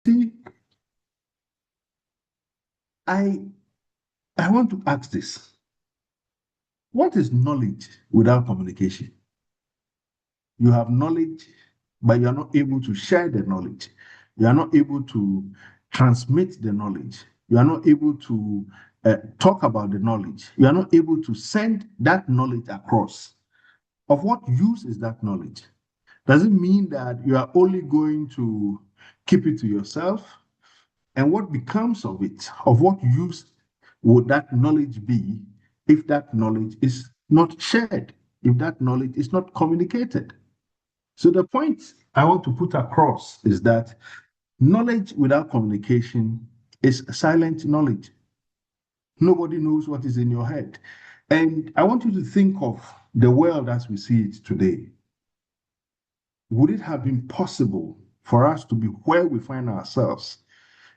See, I I want to ask this. What is knowledge without communication? You have knowledge, but you are not able to share the knowledge. You are not able to transmit the knowledge. You are not able to talk about the knowledge. You are not able to send that knowledge across. Of what use is that knowledge? Does it mean that you are only going to keep it to yourself? And what becomes of it? Of what use would that knowledge be if that knowledge is not shared, if that knowledge is not communicated? So, the point I want to put across is that knowledge without communication is silent knowledge. Nobody knows what is in your head. And I want you to think of the world as we see it today. Would it have been possible for us to be where we find ourselves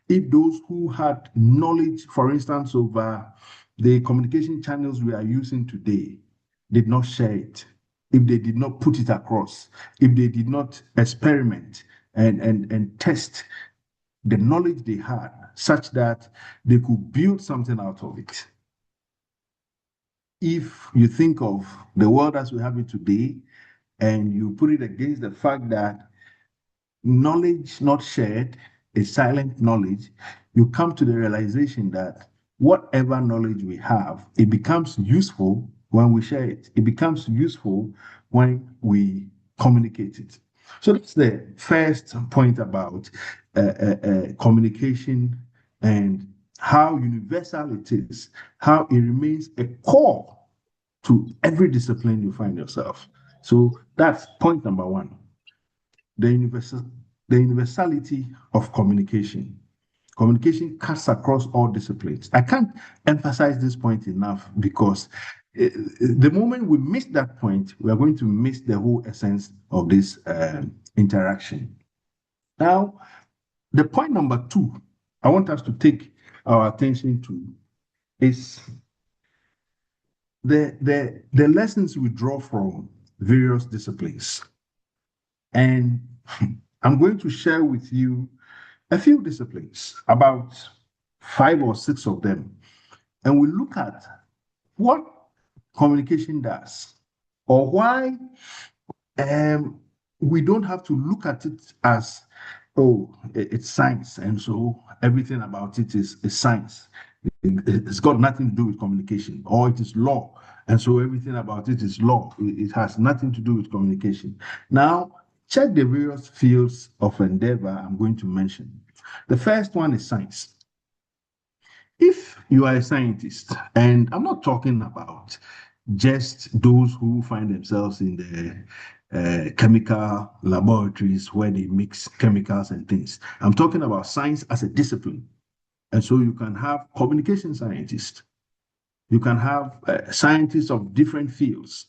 if those who had knowledge, for instance, over the communication channels we are using today, did not share it, if they did not put it across, if they did not experiment and test the knowledge they had such that they could build something out of it? If you think of the world as we have it today and you put it against the fact that knowledge not shared is silent knowledge, you come to the realization that whatever knowledge we have, it becomes useful when we share it. It becomes useful when we communicate it. So that's the first point about communication and how universal it is, how it remains a core to every discipline you find yourself. So that's point number one, the universal, the universality of communication. Communication cuts across all disciplines. I can't emphasize this point enough because the moment we miss that point, we are going to miss the whole essence of this interaction. Now, the point number two I want us to take our attention to is the lessons we draw from various disciplines. And I'm going to share with you a few disciplines, about five or six of them. And we look at what communication does or why we don't have to look at it as, oh, it's science. And so everything about it is science. It's got nothing to do with communication, or it is law. And so everything about it is law. It has nothing to do with communication. Now, check the various fields of endeavor I'm going to mention. The first one is science. If you are a scientist, and I'm not talking about just those who find themselves in the chemical laboratories where they mix chemicals and things. I'm talking about science as a discipline. And so you can have communication scientists, you can have scientists of different fields.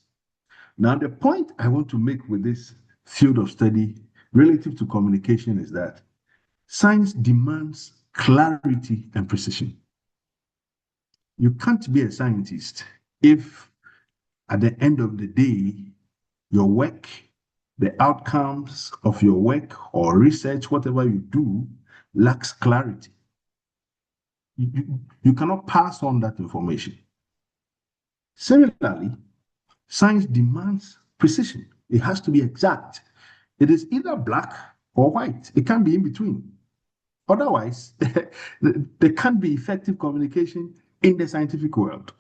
Now, the point I want to make with this field of study relative to communication is that science demands clarity and precision. You can't be a scientist if at the end of the day, your work, the outcomes of your work or research, whatever you do, lacks clarity. You cannot pass on that information. Similarly, science demands precision. It has to be exact. It is either black or white. It can't be in between. Otherwise, there can't be effective communication in the scientific world.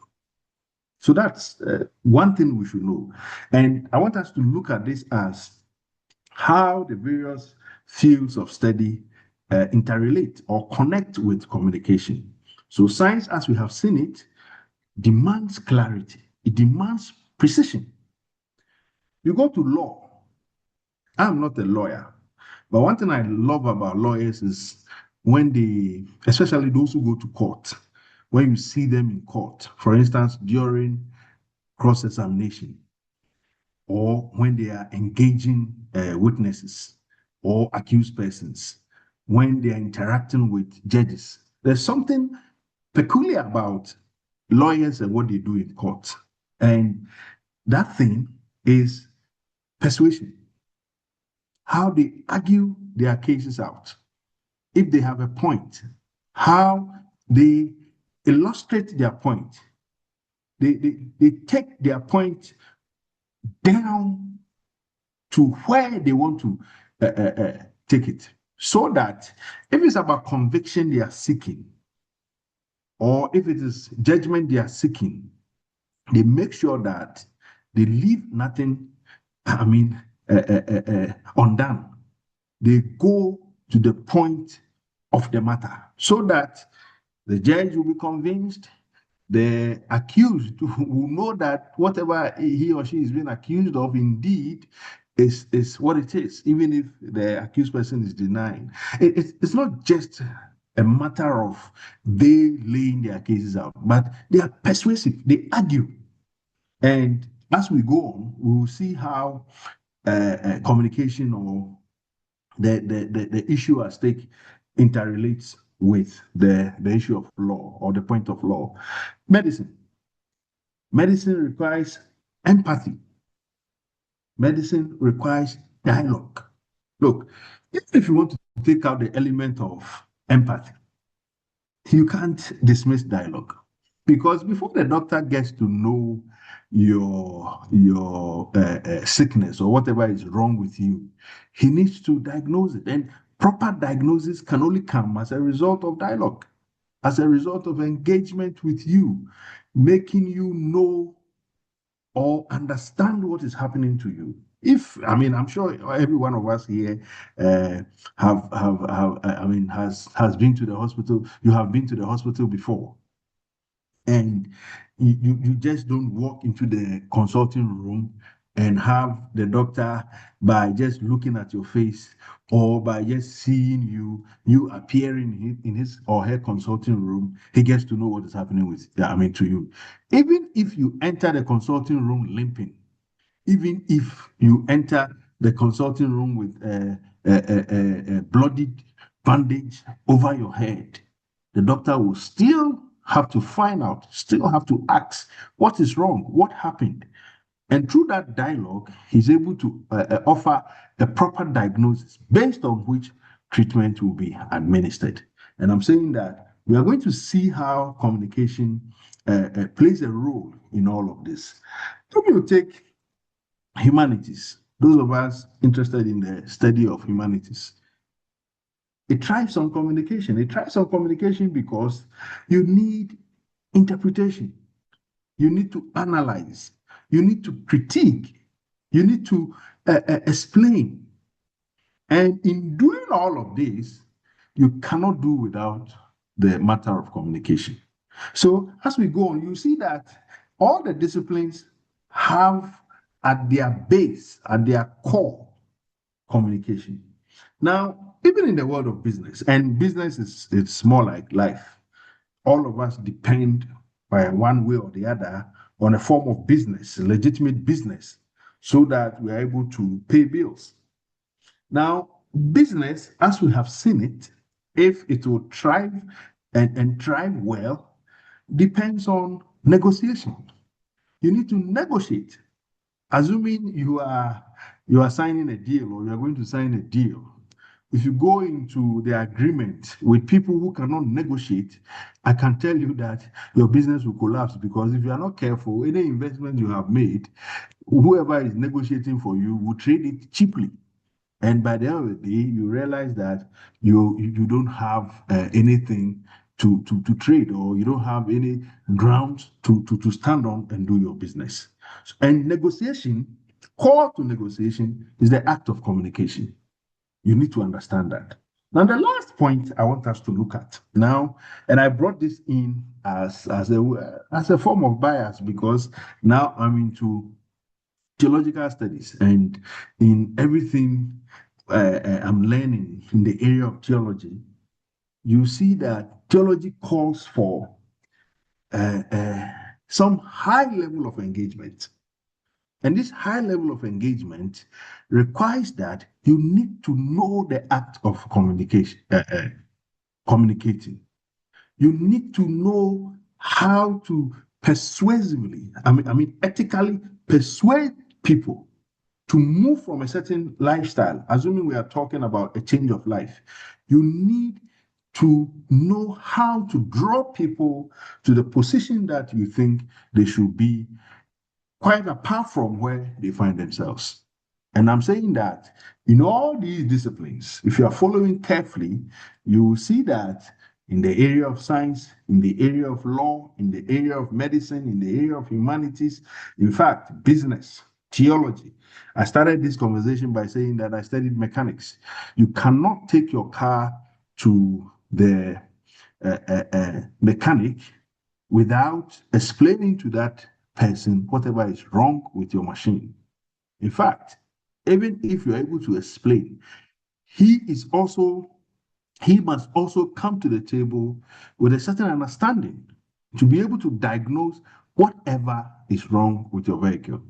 So that's one thing we should know. And I want us to look at this as how the various fields of study interrelate or connect with communication. So, science, as we have seen it, demands clarity, it demands precision. You go to law. I'm not a lawyer, but one thing I love about lawyers is when they, especially those who go to court, when you see them in court, for instance, during cross examination, or when they are engaging witnesses or accused persons, when they are interacting with judges. There's something peculiar about lawyers and what they do in court. And that thing is persuasion, how they argue their cases out. if they have a point, how they illustrate their point. They take their point down to where they want to take it. So that if it's about conviction they are seeking, or if it is judgment they are seeking, they make sure that they leave nothing, undone. They go to the point of the matter so that the judge will be convinced, the accused will know that whatever he or she is being accused of indeed is what it is, even if the accused person is denying. It's not just a matter of they laying their cases out, but they are persuasive, they argue. And as we go on, we will see how communication or the issue at stake interrelates with the issue of law or the point of law. Medicine. Medicine requires empathy. Medicine requires dialogue. Look, even if you want to take out the element of empathy, you can't dismiss dialogue, because before the doctor gets to know your sickness or whatever is wrong with you, he needs to diagnose it. And proper diagnosis can only come as a result of dialogue, as a result of engagement with you, making you know or understand what is happening to you. If I mean, I'm sure every one of us here has been to the hospital. You have been to the hospital before, and you just don't walk into the consulting room and have the doctor, by just looking at your face or by just seeing you appearing in his or her consulting room, he gets to know what is happening with, to you. Even if you enter the consulting room limping, even if you enter the consulting room with a bloodied bandage over your head, the doctor will still have to find out, still have to ask, what is wrong? What happened? And through that dialogue, he's able to offer a proper diagnosis based on which treatment will be administered. And I'm saying that we are going to see how communication plays a role in all of this. Let me take humanities. Those of us interested in the study of humanities, it thrives on communication. It thrives on communication because you need interpretation, you need to analyze, you need to critique, you need to explain. And in doing all of this, you cannot do without the matter of communication. So as we go on, you see that all the disciplines have at their base, at their core, communication. Now, even in the world of business, and business is it's more like life. All of us depend by one way or the other on a form of business, legitimate business, so that we are able to pay bills. Now, business, as we have seen it, if it will thrive and thrive well, depends on negotiation. You need to negotiate. Assuming you are signing a deal or you are going to sign a deal, if you go into the agreement with people who cannot negotiate, I can tell you that your business will collapse, because if you are not careful, any investment you have made, whoever is negotiating for you will trade it cheaply. And by the end of the day, you realize that you don't have anything to trade, or you don't have any grounds to stand on and do your business. And negotiation, core to negotiation, is the act of communication. You need to understand that. Now, the last point I want us to look at now, and I brought this in as a form of bias, because now I'm into theological studies, and in everything I'm learning in the area of theology, you see that theology calls for uh, uh, some high level of engagement. And this high level of engagement requires that you need to know the act of communication, communicating. You need to know how to persuasively, ethically persuade people to move from a certain lifestyle. Assuming we are talking about a change of life, you need to know how to draw people to the position that you think they should be, quite apart from where they find themselves. And I'm saying that in all these disciplines, if you are following carefully, you will see that in the area of science, in the area of law, in the area of medicine, in the area of humanities, in fact, business, theology. I started this conversation by saying that I studied mechanics. You cannot take your car to the mechanic without explaining to that person whatever is wrong with your machine. In fact, even if you're able to explain, he is also he must also come to the table with a certain understanding to be able to diagnose whatever is wrong with your vehicle.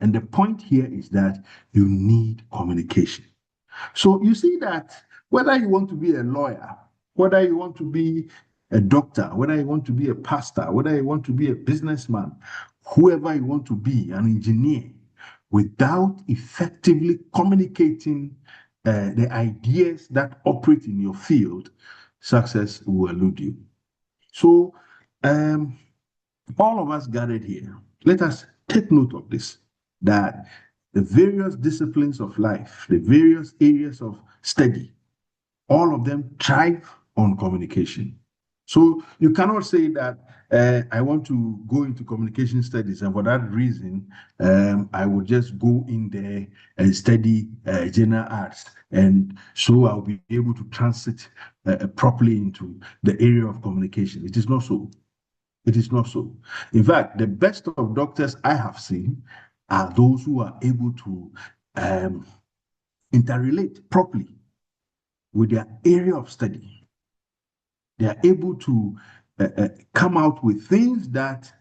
And the point here is that you need communication. So you see that whether you want to be a lawyer, whether you want to be a doctor, whether you want to be a pastor, whether you want to be a businessman, whoever you want to be, an engineer, without effectively communicating the ideas that operate in your field, success will elude you. So, um, all of us gathered here, let us take note of this, that the various disciplines of life, the various areas of study, all of them thrive on communication. So you cannot say that I want to go into communication studies, and for that reason, I will just go in there and study general arts, and so I'll be able to transit properly into the area of communication. It is not so. It is not so. In fact, the best of doctors I have seen are those who are able to um, interrelate properly with their area of study. They are able to come out with things that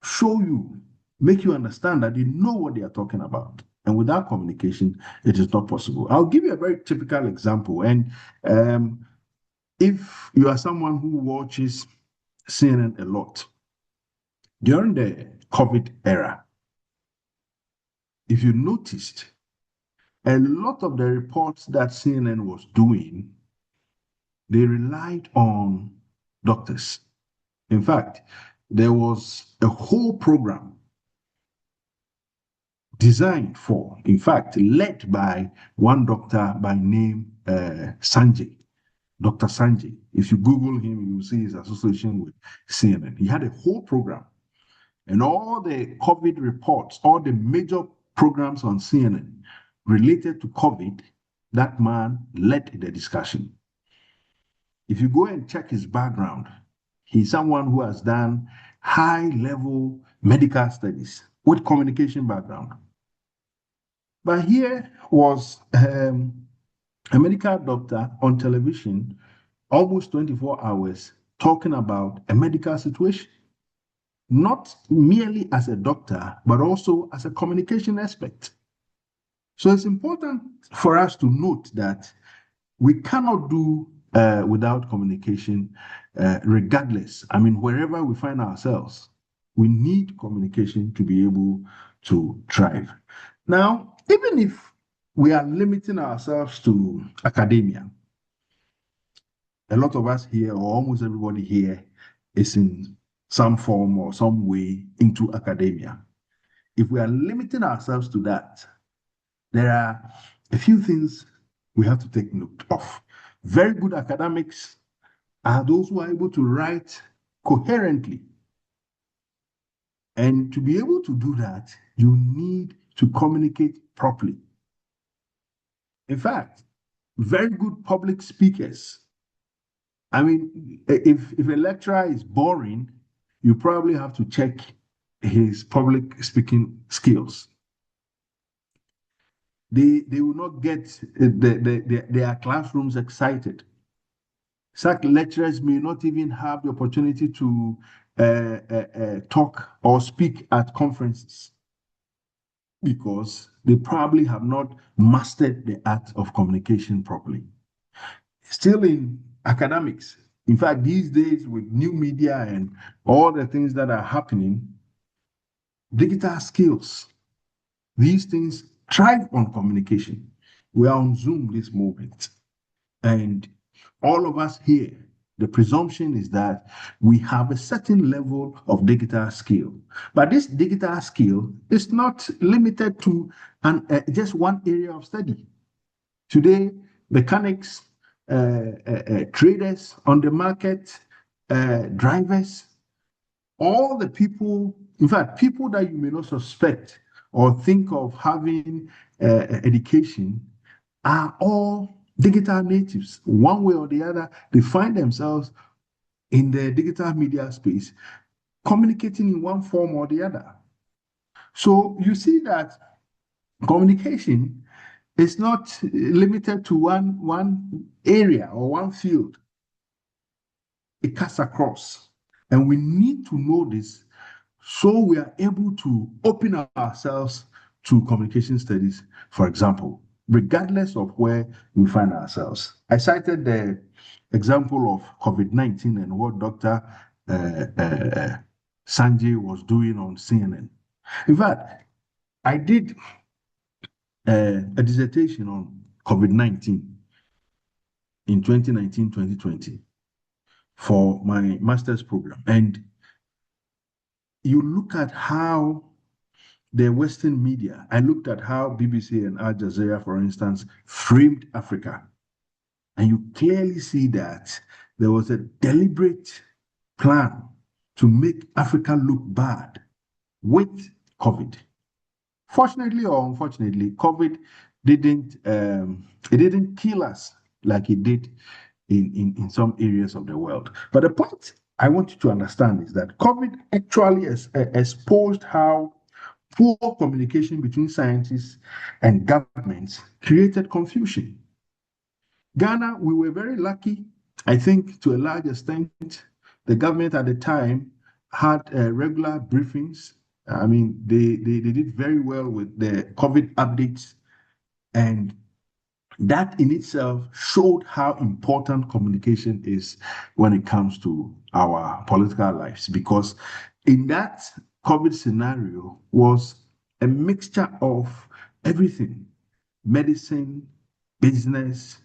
show you, make you understand that they know what they are talking about. And without communication, it is not possible. I'll give you a very typical example. And if you are someone who watches CNN a lot, during the COVID era, if you noticed, a lot of the reports that CNN was doing, they relied on doctors. In fact, there was a whole program designed for, in fact, led by one doctor by name Sanjay, Dr. Sanjay. If you Google him, you will see his association with CNN. He had a whole program, and all the COVID reports, all the major programs on CNN related to COVID, that man led the discussion. If you go and check his background, he's someone who has done high level medical studies with communication background. But here was a medical doctor on television almost 24 hours talking about a medical situation, not merely as a doctor, but also as a communication expert. So it's important for us to note that we cannot do without communication, regardless. I mean, wherever we find ourselves, we need communication to be able to thrive. Now, even if we are limiting ourselves to academia, a lot of us here, or almost everybody here, is in some form or some way into academia. If we are limiting ourselves to that, there are a few things we have to take note of. Very good academics are those who are able to write coherently. And to be able to do that, you need to communicate properly. In fact, very good public speakers. I mean, if a lecturer is boring, you probably have to check his public speaking skills. They will not get their classrooms excited. Such lecturers may not even have the opportunity to talk or speak at conferences because they probably have not mastered the art of communication properly. Still in academics, in fact, these days with new media and all the things that are happening, digital skills, these things thrive on communication. We are on Zoom this moment, and all of us here, the presumption is that we have a certain level of digital skill. But this digital skill is not limited to just one area of study. Today, mechanics, traders on the market, drivers, all the people, in fact, people that you may not suspect or think of having education are all digital natives. One way or the other, they find themselves in the digital media space, communicating in one form or the other. So you see that communication is not limited to one area or one field. It cuts across. And we need to know this so we are able to open ourselves to communication studies, for example, regardless of where we find ourselves. I cited the example of COVID-19 and what Dr. Sanjay was doing on CNN. In fact, I did a dissertation on COVID-19 in 2019-2020 for my master's program. And you look at how the Western media, I looked at how BBC and Al Jazeera, for instance, framed Africa. And you clearly see that there was a deliberate plan to make Africa look bad with COVID. Fortunately or unfortunately, COVID didn't kill us like it did in some areas of the world. But the point I want you to understand is that COVID actually exposed how poor communication between scientists and governments created confusion. Ghana, we were very lucky, I think, to a large extent. The government at the time had regular briefings. I mean, they did very well with the COVID updates. And that in itself showed how important communication is when it comes to our political lives. Because in that COVID scenario was a mixture of everything: medicine, business,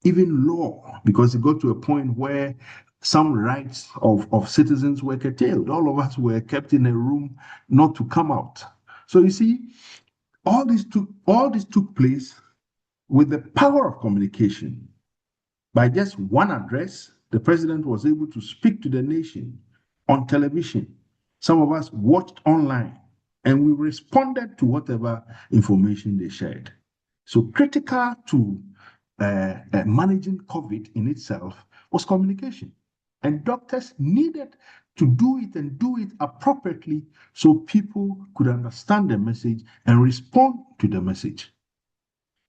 even law, because it got to a point where some rights of citizens were curtailed. All of us were kept in a room not to come out. So you see, all this took place with the power of communication. By just one address, the president was able to speak to the nation on television. Some of us watched online, and we responded to whatever information they shared. So critical to managing COVID in itself was communication. And doctors needed to do it and do it appropriately so people could understand the message and respond to the message.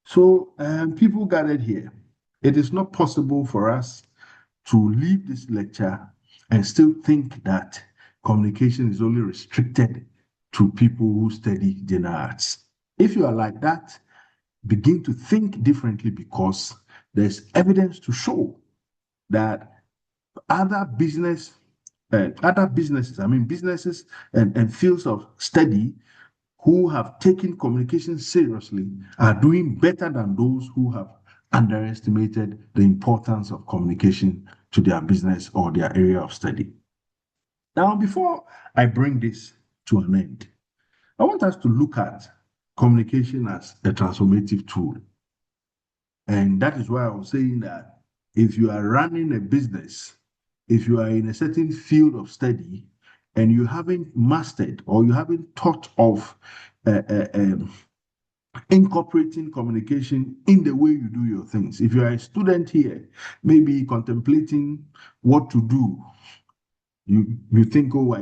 So people gathered here. It is not possible for us to leave this lecture and still think that communication is only restricted to people who study general arts. If you are like that, begin to think differently, because there's evidence to show that other businesses, businesses and fields of study who have taken communication seriously are doing better than those who have underestimated the importance of communication to their business or their area of study. Now, before I bring this to an end, I want us to look at communication as a transformative tool. And that is why I was saying that if you are running a business, if you are in a certain field of study, and you haven't mastered or you haven't thought of incorporating communication in the way you do your things. If you are a student here, maybe contemplating what to do, you think, oh,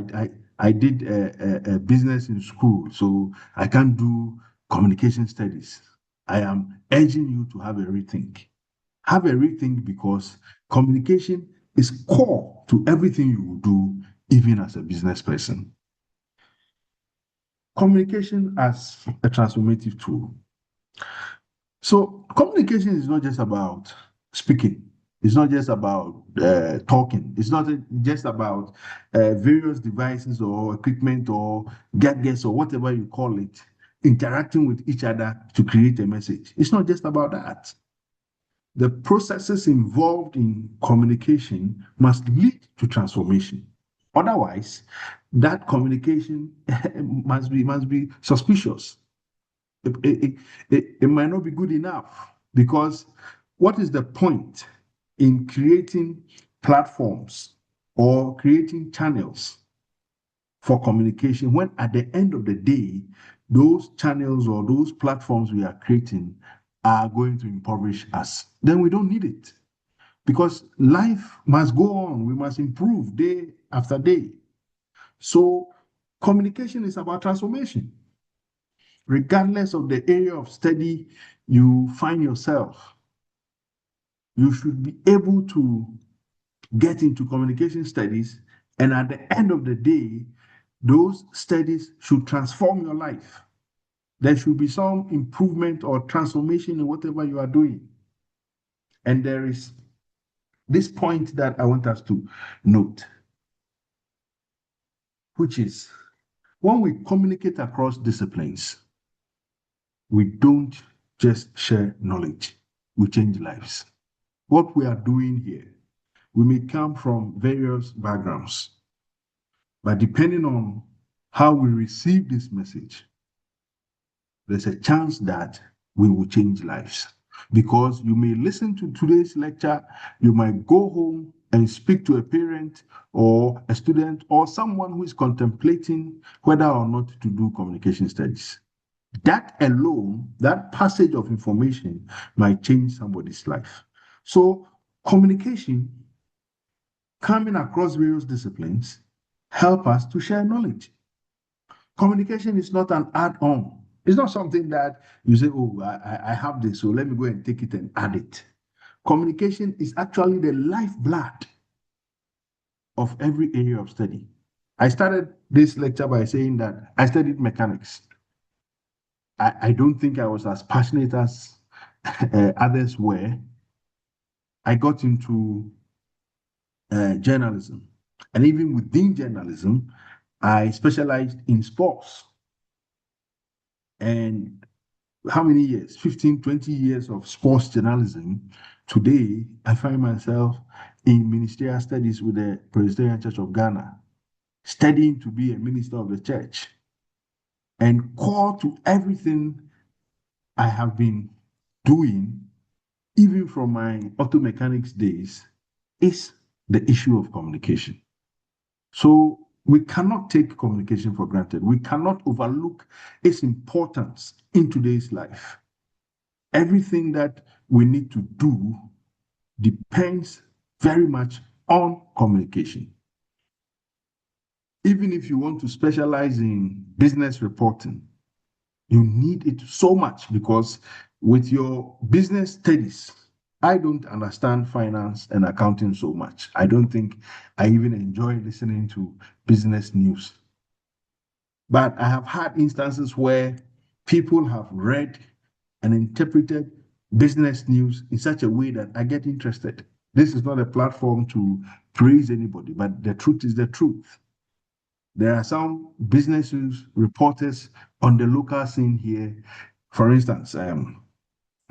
I did a business in school, so I can't do communication studies. I am urging you to have a rethink. Have a rethink, because communication is core to everything you will do, even as a business person. Communication as a transformative tool. So communication is not just about speaking. It's not just about talking. It's not just about various devices or equipment or gadgets or whatever you call it, interacting with each other to create a message. It's not just about that. the processes involved in communication must lead to transformation. Otherwise, that communication must be suspicious. It might not be good enough because what is the point in creating platforms or creating channels for communication when at the end of the day, those channels or those platforms we are creating are going to impoverish us? Then we don't need it because life must go on. We must improve day after day. So, communication is about transformation. Regardless of the area of study you find yourself, you should be able to get into communication studies. And at the end of the day, those studies should transform your life. There should be some improvement or transformation in whatever you are doing. And there is this point that I want us to note, which is when we communicate across disciplines, we don't just share knowledge, we change lives. What we are doing here, we may come from various backgrounds, but depending on how we receive this message, there's a chance that we will change lives. Because you may listen to today's lecture, you might go home and speak to a parent or a student or someone who is contemplating whether or not to do communication studies. That alone, that passage of information might change somebody's life. So, communication coming across various disciplines help us to share knowledge. Communication is not an add-on. It's not something that you say, oh, I have this, so let me go and take it and add it. Communication is actually the lifeblood of every area of study. I started this lecture by saying that I studied mechanics. I don't think I was as passionate as others were. I got into journalism. And even within journalism, I specialized in sports. And how many years? 15, 20 years of sports journalism. Today, I find myself in ministerial studies with the Presbyterian Church of Ghana, studying to be a minister of the church. And core to everything I have been doing, even from my auto mechanics days, is the issue of communication. So we cannot take communication for granted. We cannot overlook its importance in today's life. Everything that we need to do depends very much on communication. Even if you want to specialize in business reporting, you need it so much because with your business studies, I don't understand finance and accounting so much. I don't think I even enjoy listening to business news. But I have had instances where people have read and interpreted business news in such a way that I get interested. This is not a platform to praise anybody, but the truth is the truth. There are some business news reporters on the local scene here. For instance,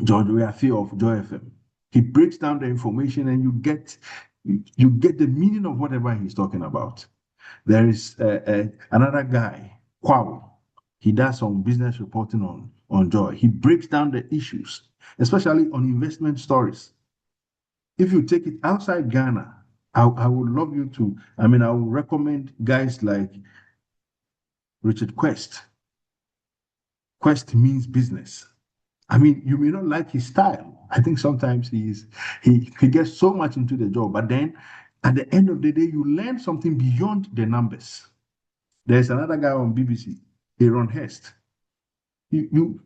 George Weafi of Joy FM. He breaks down the information and you get the meaning of whatever he's talking about. There is another guy, Kwao. He does some business reporting on Joy. He breaks down the issues, especially on investment stories. If you take it outside Ghana, I would love you to, I would recommend guys like Richard Quest. Quest means business. You may not like his style. I think sometimes he gets so much into the job, but then at the end of the day, you learn something beyond the numbers. There's another guy on BBC, Aaron Hest. You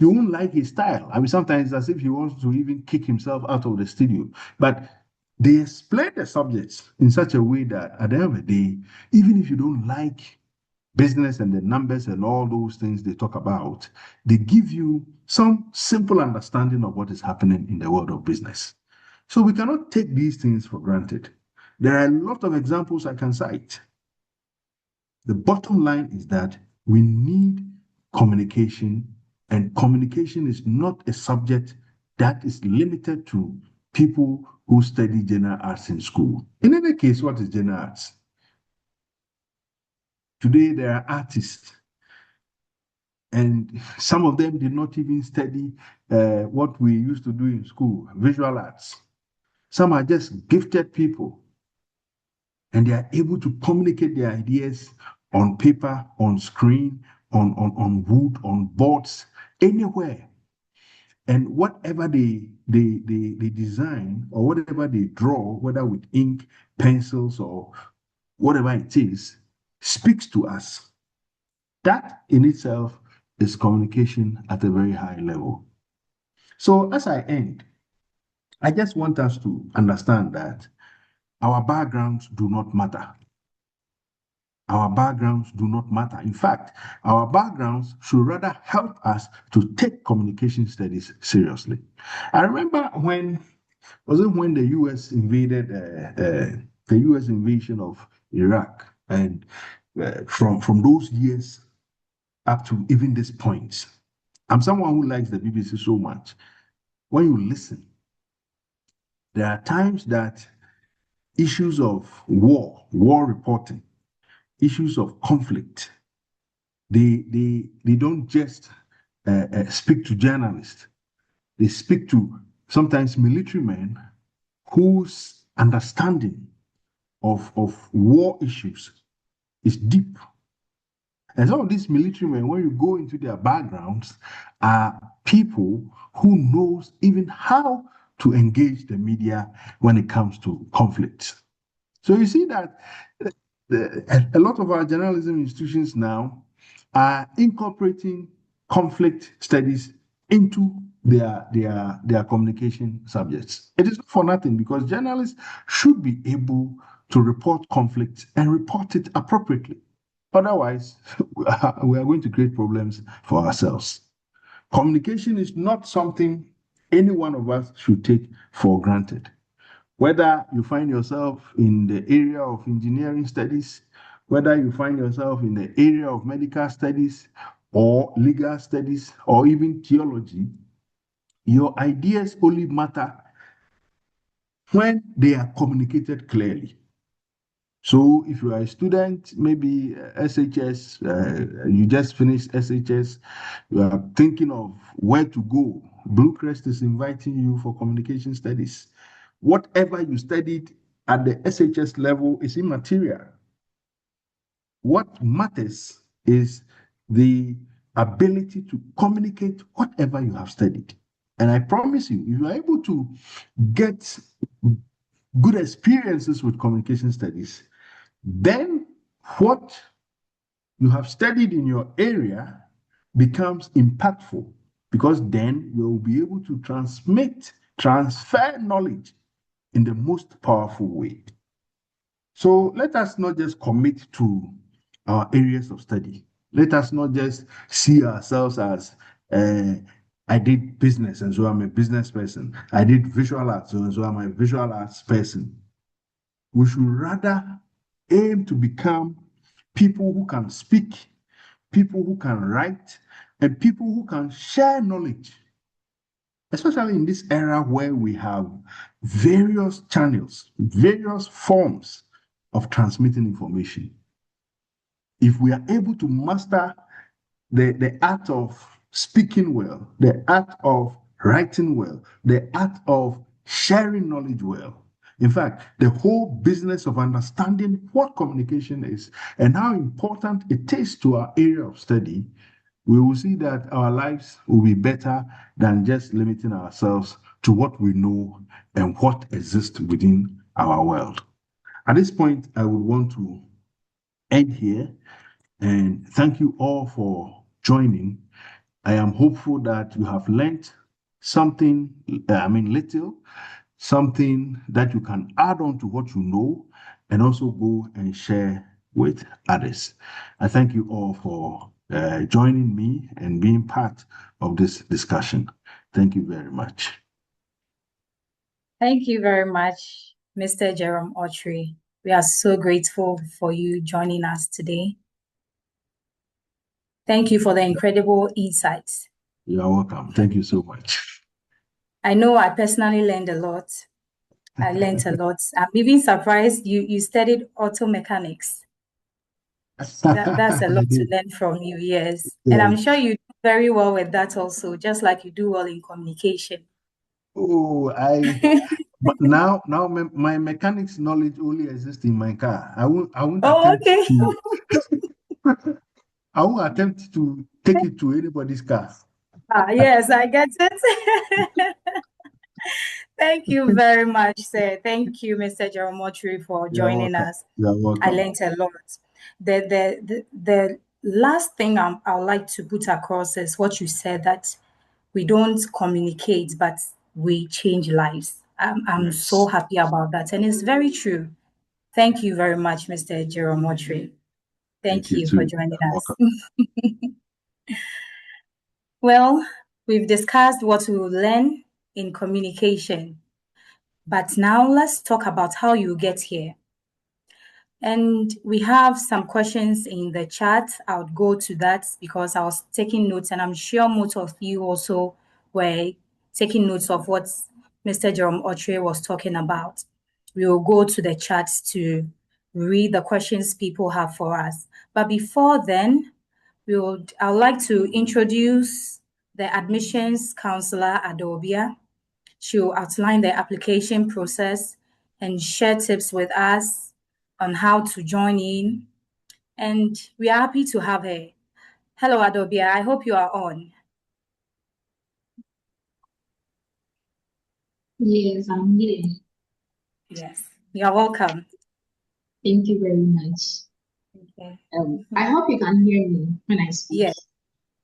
won't like his style. Sometimes it's as if he wants to even kick himself out of the studio. But they explain the subjects in such a way that at the end of the day, even if you don't like business and the numbers and all those things they talk about, they give you some simple understanding of what is happening in the world of business. So we cannot take these things for granted. There are a lot of examples I can cite. The bottom line is that we need communication, and communication is not a subject that is limited to people who study general arts in school. In any case, what is general arts? Today, there are artists, and some of them did not even study what we used to do in school, visual arts. Some are just gifted people, and they are able to communicate their ideas on paper, on screen, on wood, on boards, anywhere. And whatever they design or whatever they draw, whether with ink, pencils, or whatever it is, speaks to us. That in itself is communication at a very high level. So, as I end, I just want us to understand that our backgrounds do not matter. Our backgrounds do not matter. In fact, our backgrounds should rather help us to take communication studies seriously. I remember when the U.S. invaded the U.S. invasion of Iraq, and from those years up to even this point. I'm someone who likes the BBC so much. When you listen, there are times that issues of war reporting, issues of conflict, they don't just speak to journalists. They speak to sometimes military men whose understanding of war issues is deep. And some of these military men, when you go into their backgrounds, are people who knows even how to engage the media when it comes to conflicts. So you see that a lot of our journalism institutions now are incorporating conflict studies into their communication subjects. It is not for nothing, because journalists should be able to report conflicts and report it appropriately. Otherwise, we are going to create problems for ourselves. Communication is not something any one of us should take for granted. Whether you find yourself in the area of engineering studies, whether you find yourself in the area of medical studies or legal studies or even theology, your ideas only matter when they are communicated clearly. So if you are a student, maybe SHS, you just finished SHS, you are thinking of where to go, BlueCrest is inviting you for communication studies. Whatever you studied at the SHS level is immaterial. What matters is the ability to communicate whatever you have studied. And I promise you, if you are able to get good experiences with communication studies, then what you have studied in your area becomes impactful, because then you will be able to transfer knowledge in the most powerful way. So let us not just commit to our areas of study. Let us not just see ourselves as I did business and so I'm a business person. I did visual arts and so I'm a visual arts person. We should rather aim to become people who can speak, people who can write, and people who can share knowledge, especially in this era where we have various channels, various forms of transmitting information. If we are able to master the art of speaking well, the art of writing well, the art of sharing knowledge well, in fact, the whole business of understanding what communication is and how important it is to our area of study, we will see that our lives will be better than just limiting ourselves to what we know and what exists within our world. At this point, I would want to end here and thank you all for joining. I am hopeful that you have learned something, little, something that you can add on to what you know and also go and share with others. I thank you all for joining me and being part of this discussion. Thank you very much. Thank you very much, Mr. Jerome Autry. We are so grateful for you joining us today. Thank you for the incredible insights. You're welcome. Thank you so much. I know I personally learned a lot. I learned a lot. I'm even surprised you studied auto mechanics. That's a lot to learn from you, yes. And I'm sure Yes. you do very well with that also, just like you do well in communication. Oh, but now my mechanics knowledge only exists in my car. I won't Oh, attempt okay. to I won't attempt to take it to anybody's car. Yes, I get it. Thank you very much, sir. Thank you, Mr. Jeromotri, for You're joining welcome. us. You're I welcome. learned a lot. The last thing I would like to put across is what you said, that we don't communicate, but we change lives. I'm so Yes. happy about that. And it's very true. Thank you very much, Mr. Jeromotri. Thank Thank you you for too. joining You're us. welcome. Well, we've discussed what we will learn in communication, but now let's talk about how you get here. And we have some questions in the chat. I would go to that because I was taking notes, and I'm sure most of you also were taking notes of what Mr. Jerome Otre was talking about. We will go to the chat to read the questions people have for us. But before then, I would like to introduce the admissions counselor, Adobia. She will outline the application process and share tips with us on how to join in. And we are happy to have her. Hello, Adobia. I hope you are on. Yes, I'm here. Yes, you are welcome. Thank you very much. Okay. I hope you can hear me when I speak. Yes,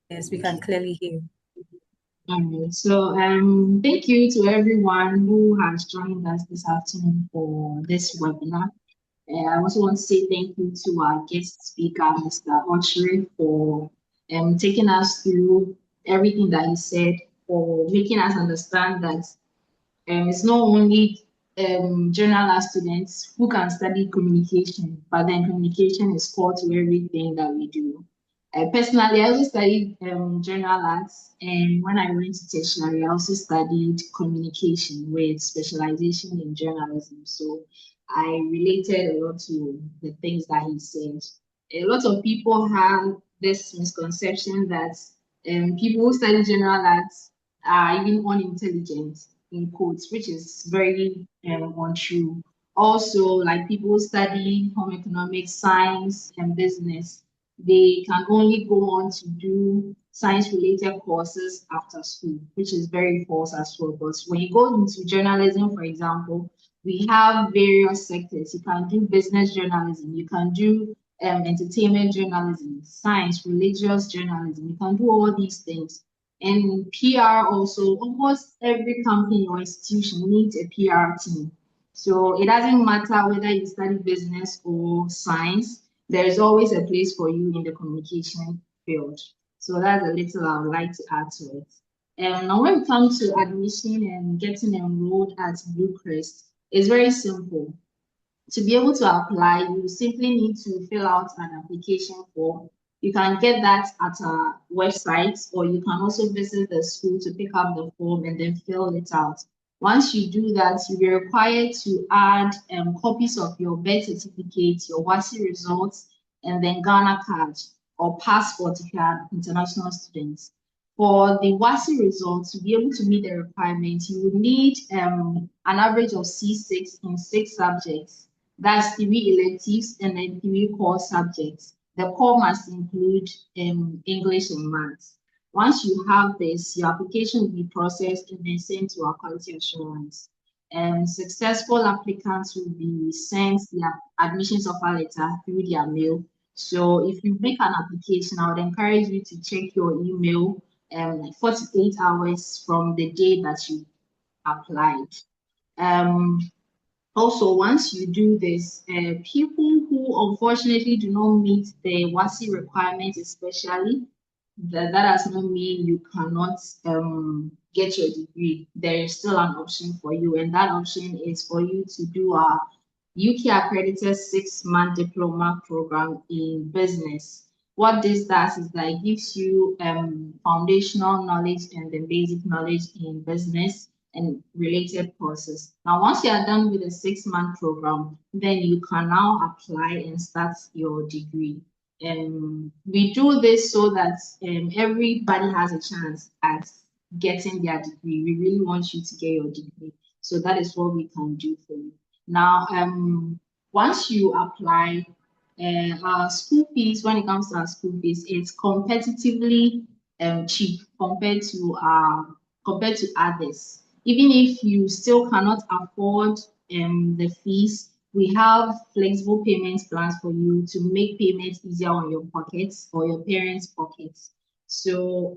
yes, we can clearly hear. All right. So, thank you to everyone who has joined us this afternoon for this webinar. I also want to say thank you to our guest speaker, Mr. Ochre, for taking us through everything that he said, for making us understand that it's not only general art students who can study communication, but then communication is core to everything that we do. Personally, I also studied general arts, and when I went to tertiary, I also studied communication with specialization in journalism. So I related a lot to the things that he said. A lot of people have this misconception that people who study general arts are even unintelligent in quotes, which is very untrue. Also, like people who study home economics, science, and business, they can only go on to do science-related courses after school, which is very false as well. But when you go into journalism, for example, we have various sectors. You can do business journalism, you can do entertainment journalism, science, religious journalism. You can do all these things. And PR also, almost every company or institution needs a PR team. So it doesn't matter whether you study business or science, there is always a place for you in the communication field. So that's a little I would like to add to it. Now when it comes to admission and getting enrolled at BlueCrest, it's very simple. To be able to apply, you simply need to fill out an application form. You can get that at our website, or you can also visit the school to pick up the form and then fill it out. Once you do that, you'll be required to add copies of your birth certificate, your WASI results, and then Ghana card or passport if you are international students. For the WASI results, to be able to meet the requirements, you would need an average of C6 in 6 subjects. That's 3 electives and then 3 core subjects. The core must include English and maths. Once you have this, your application will be processed and then sent to our quality assurance. And successful applicants will be sent their admissions offer letter through their mail. So if you make an application, I would encourage you to check your email 48 hours from the day that you applied. Also, once you do this, people who unfortunately do not meet the WASI requirements, especially, that does not mean you cannot get your degree. There is still an option for you, and that option is for you to do a UK accredited 6-month diploma program in business. What this does is that it gives you foundational knowledge and the basic knowledge in business. and related courses. Now, once you are done with the 6-month program, then you can now apply and start your degree. We do this so that everybody has a chance at getting their degree. We really want you to get your degree. So that is what we can do for you. Now, once you apply, our school fees, when it comes to our school fees, it's competitively cheap compared to others. Even if you still cannot afford the fees, we have flexible payment plans for you to make payments easier on your pockets or your parents' pockets. So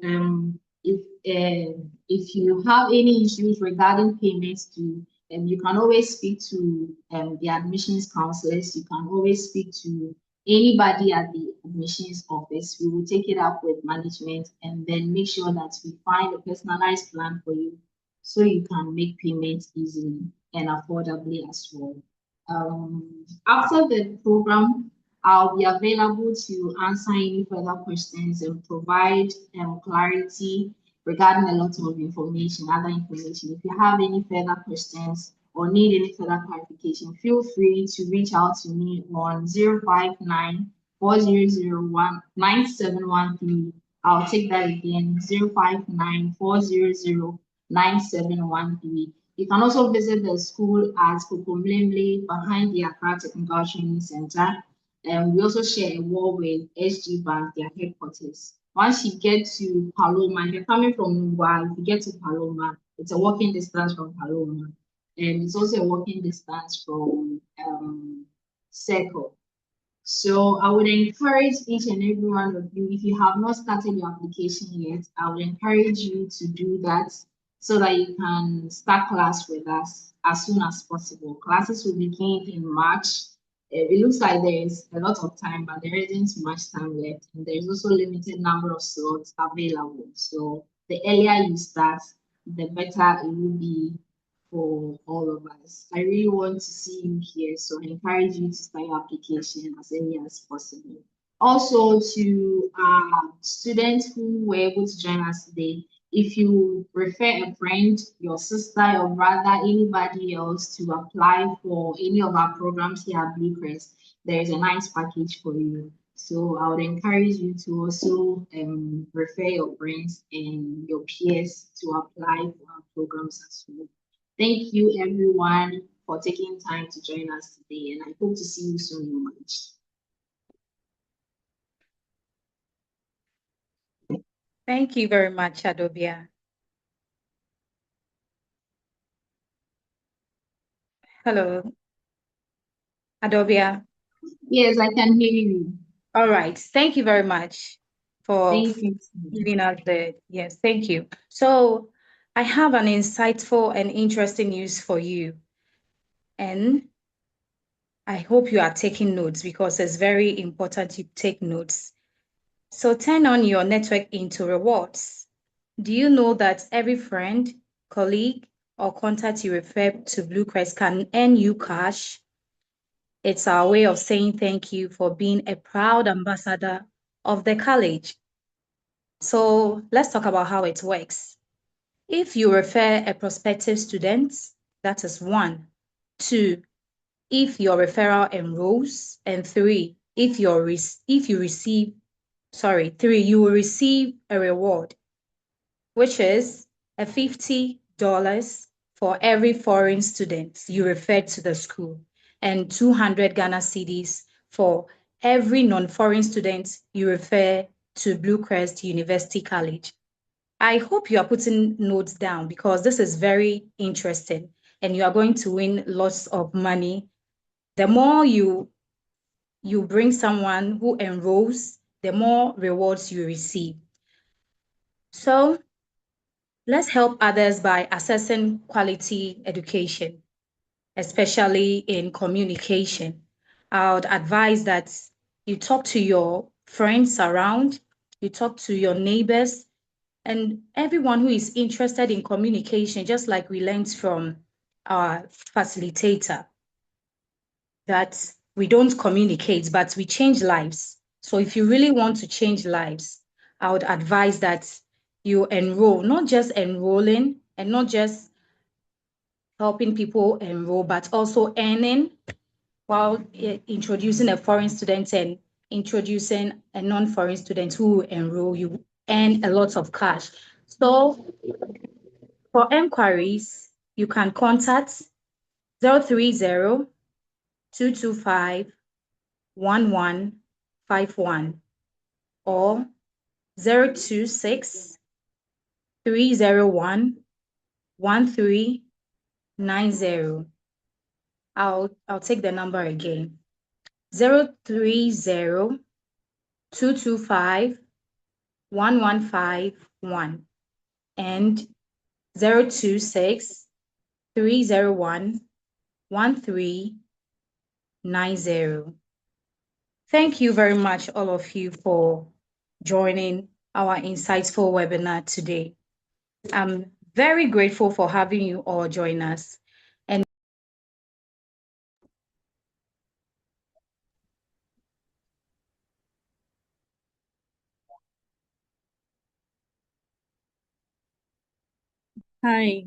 if you have any issues regarding payments to you can always speak to the admissions counselors. You can always speak to anybody at the admissions office. We will take it up with management and then make sure that we find a personalized plan for you so you can make payments easily and affordably as well. After the program, I'll be available to answer any further questions and provide clarity regarding a lot of information, other information. If you have any further questions or need any further clarification, feel free to reach out to me on 059 4001 9713. I'll take that again, 059 400 9713. You can also visit the school at Kokomlemle behind the Accra Technical Training Center. And we also share a wall with SG Bank, their headquarters. Once you get to Paloma, if you're coming from Nungwa, if you get to Paloma, it's a walking distance from Paloma. And it's also a walking distance from Circle. So I would encourage each and every one of you, if you have not started your application yet, I would encourage you to do that so that you can start class with us as soon as possible. Classes will begin in March. It looks like there is a lot of time, but there isn't much time left. And there's also a limited number of slots available. So the earlier you start, the better it will be for all of us. I really want to see you here, so I encourage you to start your application as early as possible. Also, to students who were able to join us today, if you refer a friend, your sister, your brother, anybody else to apply for any of our programs here at BlueCrest, there is a nice package for you. So I would encourage you to also refer your friends and your peers to apply for our programs as well. Thank you, everyone, for taking time to join us today, and I hope to see you soon in March. Thank you very much, Adobia. Hello, Adobia. Yes, I can hear you. All right. Thank you very much for Thank you. giving us yes, thank you. So I have an insightful and interesting news for you. And I hope you are taking notes because it's very important you take notes. So turn on your network into rewards. Do you know that every friend, colleague, or contact you refer to BlueCrest can earn you cash? It's our way of saying thank you for being a proud ambassador of the college. So let's talk about how it works. If you refer a prospective student, that is 1. 2, if your referral enrolls, and 3, if you receive, 3, you will receive a reward, which is a $50 for every foreign student you refer to the school, and 200 Ghana cedis for every non-foreign student you refer to BlueCrest University College. I hope you are putting notes down because this is very interesting and you are going to win lots of money. The more you bring someone who enrolls, the more rewards you receive. So let's help others by assessing quality education, especially in communication. I would advise that you talk to your friends around, you talk to your neighbors, and everyone who is interested in communication, just like we learned from our facilitator, that we don't communicate, but we change lives. So if you really want to change lives, I would advise that you enroll, not just enrolling and not just helping people enroll, but also earning while introducing a foreign student and introducing a non-foreign student who enroll, you earn a lot of cash. So for enquiries, you can contact 030 225 1151 or 026 301 1390. I'll take the number again. 030 225 1151 and 026 301 1390. Thank you very much, all of you, for joining our insightful webinar today. I'm very grateful for having you all join us. And hi.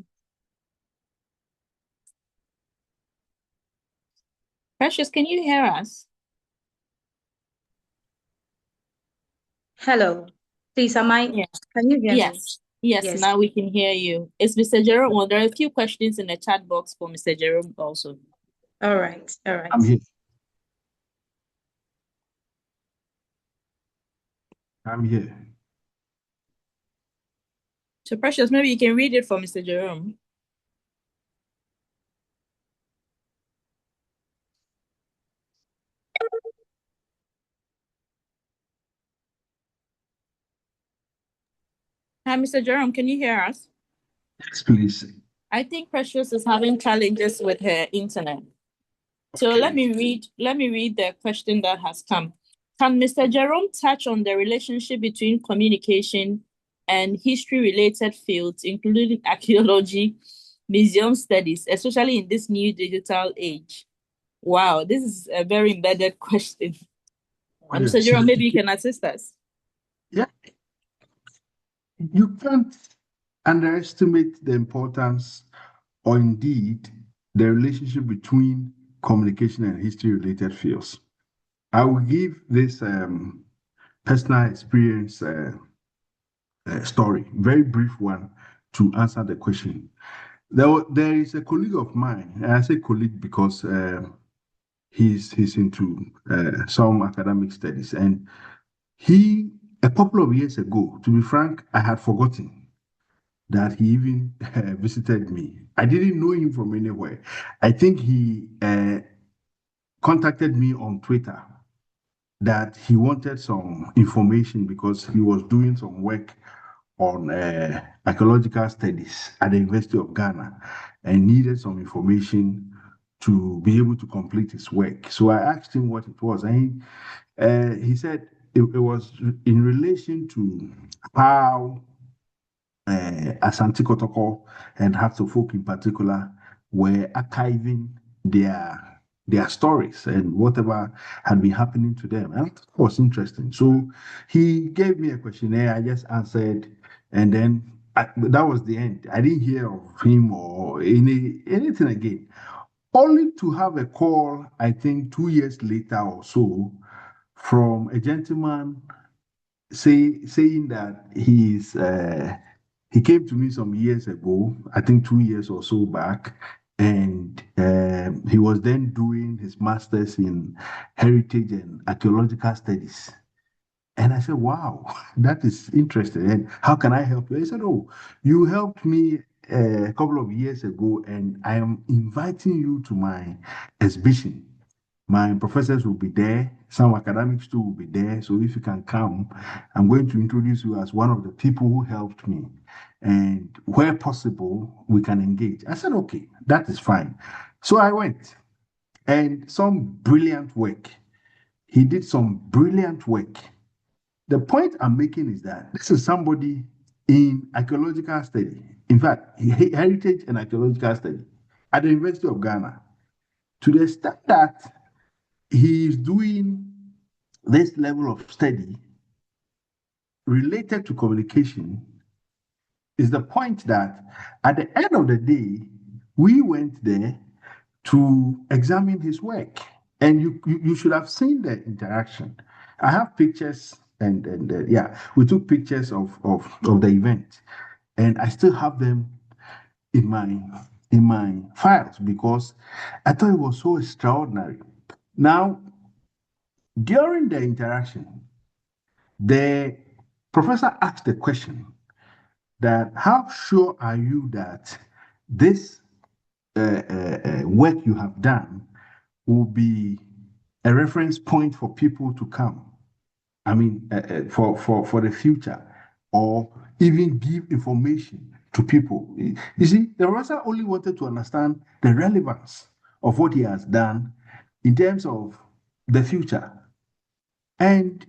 Precious, can you hear us? hello, please, can you hear me? Yes, now we can hear you. It's Mr. Jerome. Well, there are a few questions in the chat box for Mr. Jerome also. All right. I'm here. I'm here. So, Precious, maybe you can read it for Mr. Jerome. Hi, Mr. Jerome, can you hear us? Yes, please. I think Precious is having challenges with her internet. So Okay. let me read the question that has come. Can Mr. Jerome touch on the relationship between communication and history-related fields, including archaeology, museum studies, especially in this new digital age? Wow, this is a very embedded question. And Mr. Jerome, maybe you can assist us. Yeah. You can't underestimate the importance or indeed the relationship between communication and history-related fields. I will give this personal experience story, very brief one, to answer the question. There is a colleague of mine, and I say colleague because he's into some academic studies, and he, a couple of years ago, to be frank, I had forgotten that he even visited me. I didn't know him from anywhere. I think he contacted me on Twitter that he wanted some information because he was doing some work on archaeological studies at the University of Ghana and needed some information to be able to complete his work. So I asked him what it was, and he said it was in relation to how Asante Kotoko and Hearts of Folk in particular were archiving their stories and whatever had been happening to them. And it was interesting. So he gave me a questionnaire. I just answered, and then that was the end. I didn't hear of him or anything again. Only to have a call, I think 2 years later or so, from a gentleman saying that he came to me some years ago, I think 2 years or so back, and he was then doing his master's in heritage and archaeological studies. And I said, wow, that is interesting. And how can I help you? He said, oh, you helped me a couple of years ago, and I am inviting you to my exhibition. My professors will be there, some academics too will be there. So if you can come, I'm going to introduce you as one of the people who helped me. And where possible, we can engage. I said, okay, that is fine. So I went, and some brilliant work. He did some brilliant work. The point I'm making is that this is somebody in archaeological study, in fact, heritage and archaeological study at the University of Ghana, to the extent that he is doing this level of study related to communication. Is the point that at the end of the day, we went there to examine his work. And you should have seen the interaction. I have pictures, and yeah, we took pictures of the event, and I still have them in my files because I thought it was so extraordinary. Now, during the interaction, the professor asked the question that how sure are you that this work you have done will be a reference point for people to come. I mean, for the future, or even give information to people. You see, the professor only wanted to understand the relevance of what he has done in terms of the future. And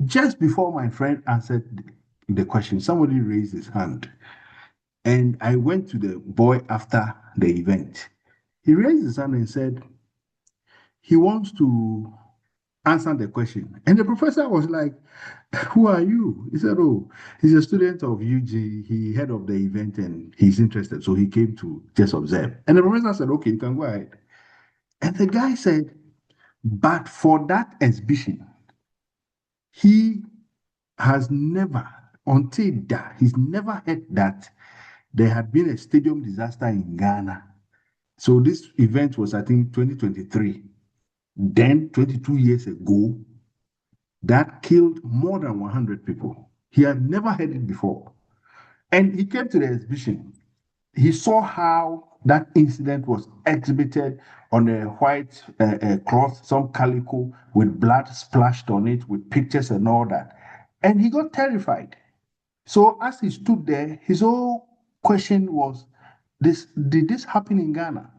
just before my friend answered the question, somebody raised his hand. And I went to the boy after the event. He raised his hand and said he wants to answer the question. And the professor was like, who are you? He said, oh, he's a student of UG. He heard of the event and he's interested. So he came to just observe. And the professor said, okay, you can go ahead. And the guy said, but for that exhibition, he has never, until that, he's never heard that there had been a stadium disaster in Ghana. So this event was, I think, 2023. Then, 22 years ago, that killed more than 100 people. He had never heard it before. And he came to the exhibition. He saw how that incident was exhibited on a white cloth, some calico with blood splashed on it, with pictures and all that. And he got terrified. So as he stood there, his whole question was, did this happen in Ghana?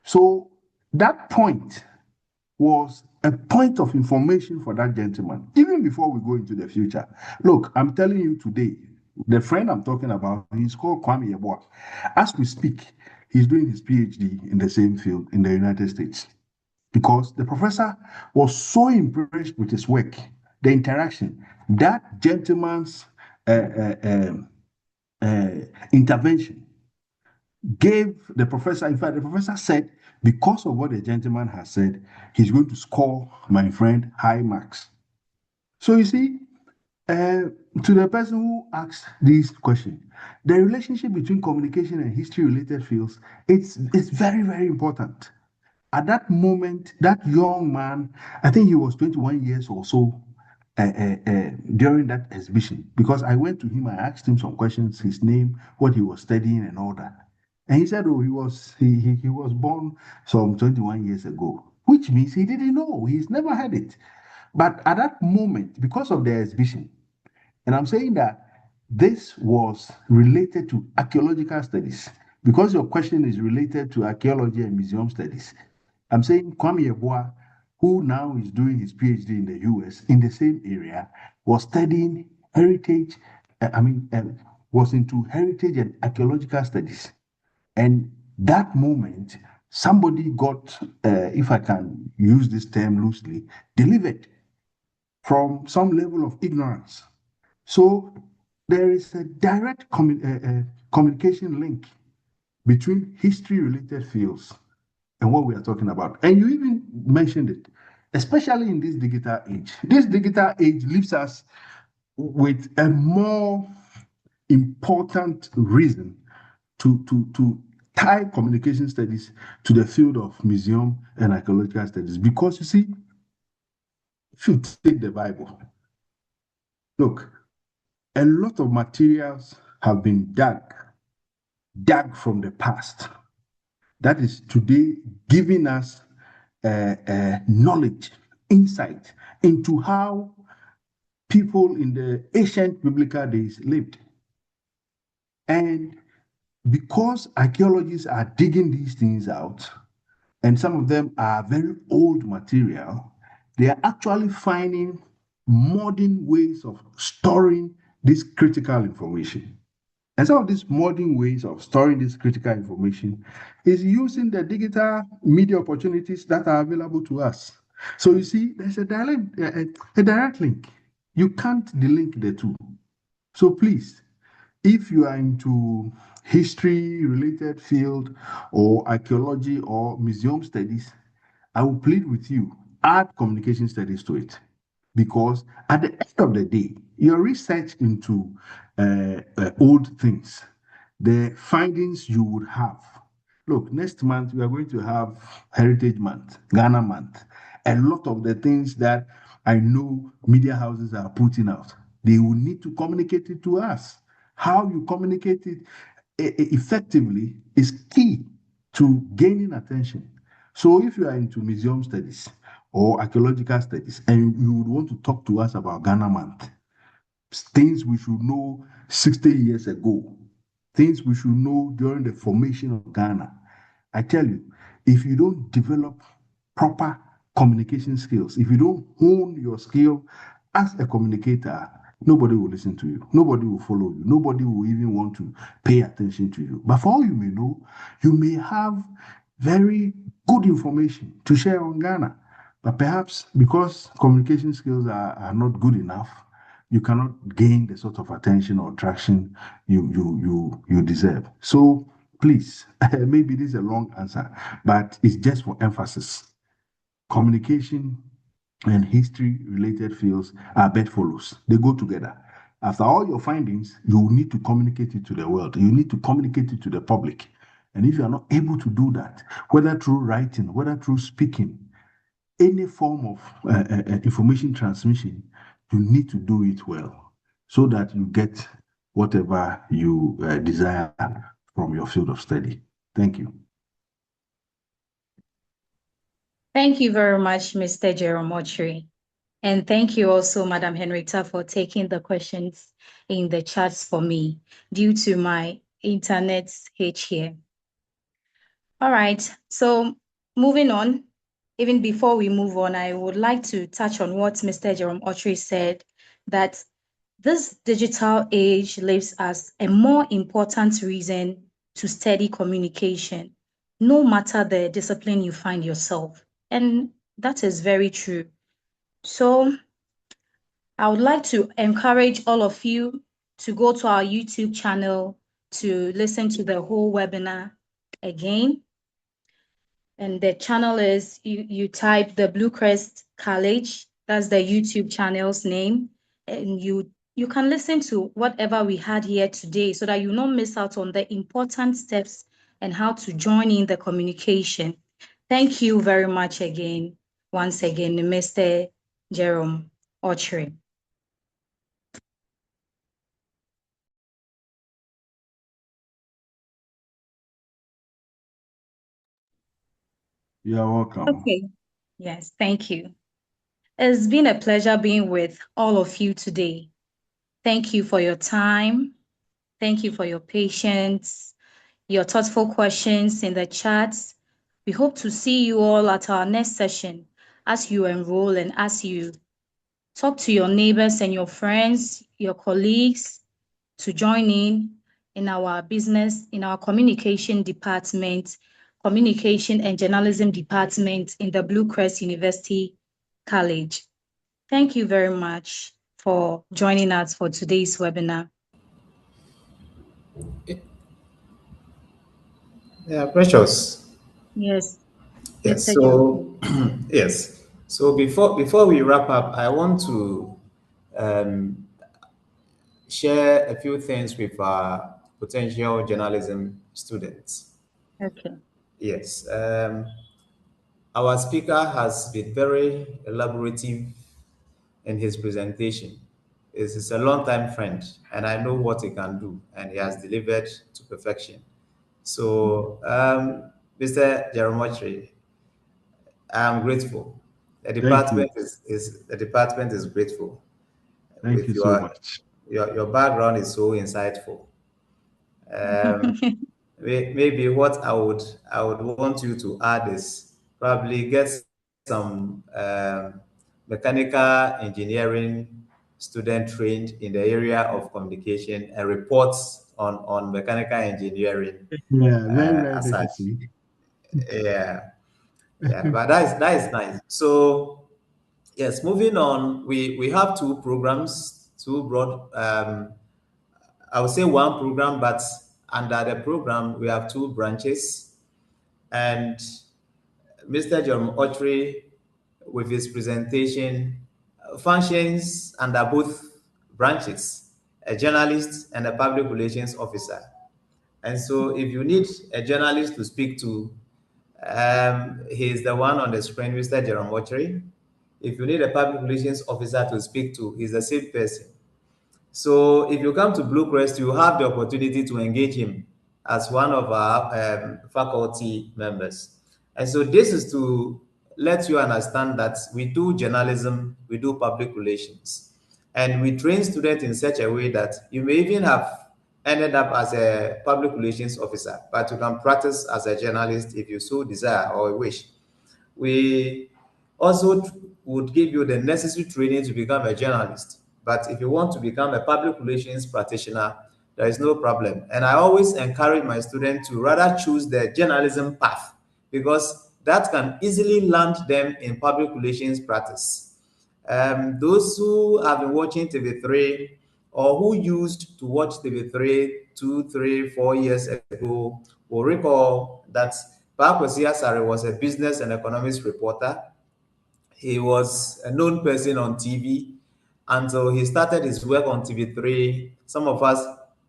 So that point was a point of information for that gentleman, even before we go into the future. Look, I'm telling you today, the friend I'm talking about, he's called Kwame Yeboah. As we speak, he's doing his PhD in the same field in the United States because the professor was so impressed with his work, the interaction, that gentleman's intervention gave the professor, in fact, the professor said, because of what the gentleman has said, he's going to score my friend high marks. So you see, to the person who asked this question, the relationship between communication and history-related fields, it's very, very important. At that moment, that young man, I think he was 21 years or so, during that exhibition, because I went to him, I asked him some questions, his name, what he was studying, and all that. And he said, oh, he was born some 21 years ago, which means he didn't know, he's never had it. But at that moment, because of the exhibition, and I'm saying that this was related to archaeological studies, because your question is related to archaeology and museum studies. I'm saying Kwame Yeboah, who now is doing his PhD in the US in the same area, was studying heritage, was into heritage and archaeological studies. And that moment, somebody got, if I can use this term loosely, delivered from some level of ignorance. So there is a direct communication link between history-related fields and what we are talking about. And you even mentioned it, especially in this digital age. This digital age leaves us with a more important reason to tie communication studies to the field of museum and archaeological studies. Because you see, if you take the Bible, look, a lot of materials have been dug from the past. That is today giving us knowledge, insight into how people in the ancient biblical days lived. And because archaeologists are digging these things out, and some of them are very old material, they are actually finding modern ways of storing this critical information. And some of these modern ways of storing this critical information is using the digital media opportunities that are available to us. So you see, there's a direct link. You can't delink the two. So please, if you are into history related field or archaeology or museum studies, I will plead with you, add communication studies to it. Because at the end of the day, your research into old things, the findings you would have. Look, next month we are going to have Heritage Month, Ghana Month. A lot of the things that I know media houses are putting out, they will need to communicate it to us. How you communicate it effectively is key to gaining attention. So if you are into museum studies or archaeological studies and you would want to talk to us about Ghana Month, things we should know 60 years ago, things we should know during the formation of Ghana. I tell you, if you don't develop proper communication skills, if you don't hone your skill as a communicator, nobody will listen to you, nobody will follow you, nobody will even want to pay attention to you. But for all you may know, you may have very good information to share on Ghana. But perhaps because communication skills are not good enough, you cannot gain the sort of attention or traction you deserve. So please, maybe this is a long answer, but it's just for emphasis. Communication and history related fields are bedfellows. They go together. After all your findings, you will need to communicate it to the world. You need to communicate it to the public. And if you are not able to do that, whether through writing, whether through speaking, any form of information transmission, you need to do it well so that you get whatever you desire from your field of study. Thank you. Thank you very much, Mr. Jerome Otri. And thank you also, Madam Henrietta, for taking the questions in the chats for me due to my internet hitch here. All right, so moving on, even before we move on, I would like to touch on what Mr. Jerome Otri said, that this digital age leaves us a more important reason to study communication, no matter the discipline you find yourself. And that is very true. So I would like to encourage all of you to go to our YouTube channel to listen to the whole webinar again. And the channel is, you type the BlueCrest College, that's the YouTube channel's name, and you can listen to whatever we had here today so that you don't miss out on the important steps and how to join in the communication. Thank you very much again, once again, Mr. Jerome Otri. You're welcome. Okay, yes, thank you. It's been a pleasure being with all of you today. Thank you for your time. Thank you for your patience, your thoughtful questions in the chats. We hope to see you all at our next session as you enroll and as you talk to your neighbors and your friends, your colleagues to join in our business, in our communication department, communication and journalism department in the BlueCrest University College. Thank you very much for joining us for today's webinar. Yeah, Precious. Yes. Yes. Mr. So yes. So before we wrap up, I want to share a few things with our potential journalism students. Okay. Yes. Our speaker has been very elaborative in his presentation. He's a long-time friend, and I know what he can do, and he has delivered to perfection. So, Mr. Jeromotri, I'm grateful. The department is grateful. Thank you so much. Your background is so insightful. Maybe what I would want you to add is probably get some mechanical engineering student trained in the area of communication and reports on mechanical engineering. Yeah, very as such. necessary. Yeah, but that is nice. So yes, moving on, we have two programs, two broad I would say one program, but under the program, we have two branches. And Mr. Jerome Autry, with his presentation, functions under both branches, a journalist and a public relations officer. And so if you need a journalist to speak to, he's the one on the screen, Mr. Jerome Autry. If you need a public relations officer to speak to, he's the same person. So if you come to BlueCrest, you have the opportunity to engage him as one of our faculty members. And so this is to let you understand that we do journalism, we do public relations, and we train students in such a way that you may even have ended up as a public relations officer, but you can practice as a journalist if you so desire or wish. We also would give you the necessary training to become a journalist. But if you want to become a public relations practitioner, there is no problem. And I always encourage my students to rather choose the journalism path because that can easily land them in public relations practice. Those who have been watching TV3 or who used to watch TV3 2, 3, 4 years ago will recall that Pakwesi Asare was a business and economics reporter. He was a known person on TV until he started his work on TV3. Some of us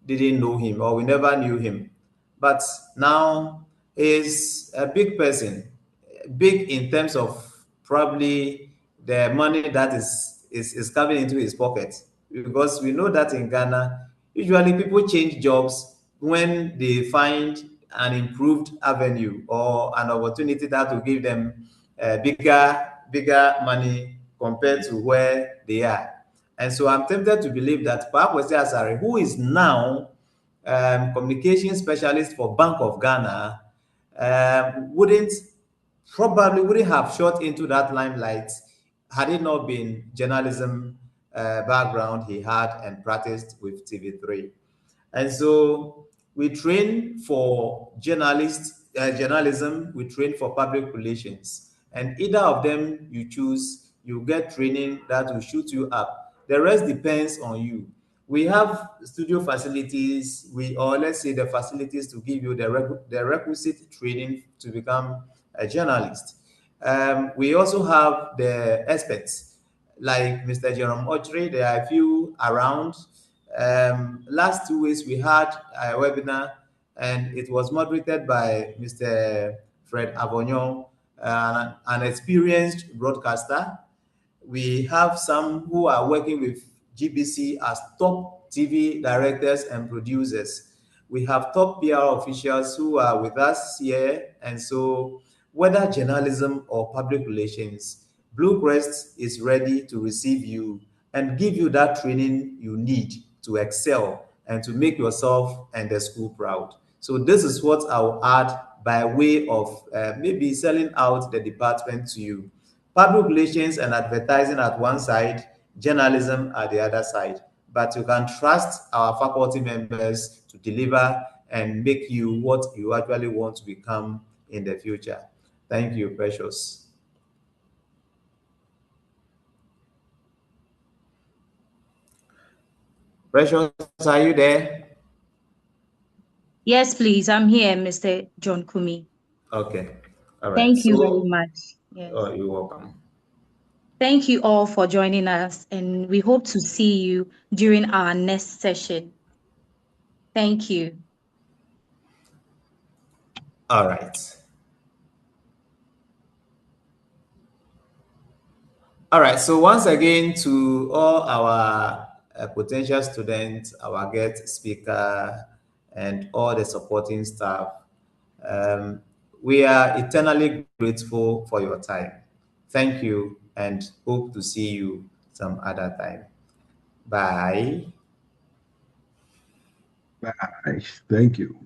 didn't know him or we never knew him. But now he's a big person, big in terms of probably the money that is coming into his pocket. Because we know that in Ghana, usually people change jobs when they find an improved avenue or an opportunity that will give them bigger money compared to where they are. And so I'm tempted to believe that Pakwesi Asare, who is now communication specialist for Bank of Ghana, probably wouldn't have shot into that limelight had it not been journalism background he had and practiced with TV3. And so we train for journalism, we train for public relations. And either of them you choose, you get training that will shoot you up. The rest depends on you. We have studio facilities, or let's say the facilities to give you the requisite training to become a journalist. We also have the experts like Mr. Jerome Autry. There are a few around. Last 2 weeks, we had a webinar and it was moderated by Mr. Fred Avognon, an experienced broadcaster. We have some who are working with GBC as top TV directors and producers. We have top PR officials who are with us here. And so whether journalism or public relations, BlueCrest is ready to receive you and give you that training you need to excel and to make yourself and the school proud. So this is what I'll add by way of maybe selling out the department to you. Public relations and advertising at one side, journalism at the other side. But you can trust our faculty members to deliver and make you what you actually want to become in the future. Thank you, Precious. Precious, are you there? Yes, please. I'm here, Mr. John Kumi. Okay. All right. Thank you very much. Yes. Oh, you're welcome. Thank you all for joining us, and we hope to see you during our next session. Thank you. All right. All right. So once again, to all our potential students, our guest speaker, and all the supporting staff, we are eternally grateful for your time. Thank you and hope to see you some other time. Bye. Bye. Thank you.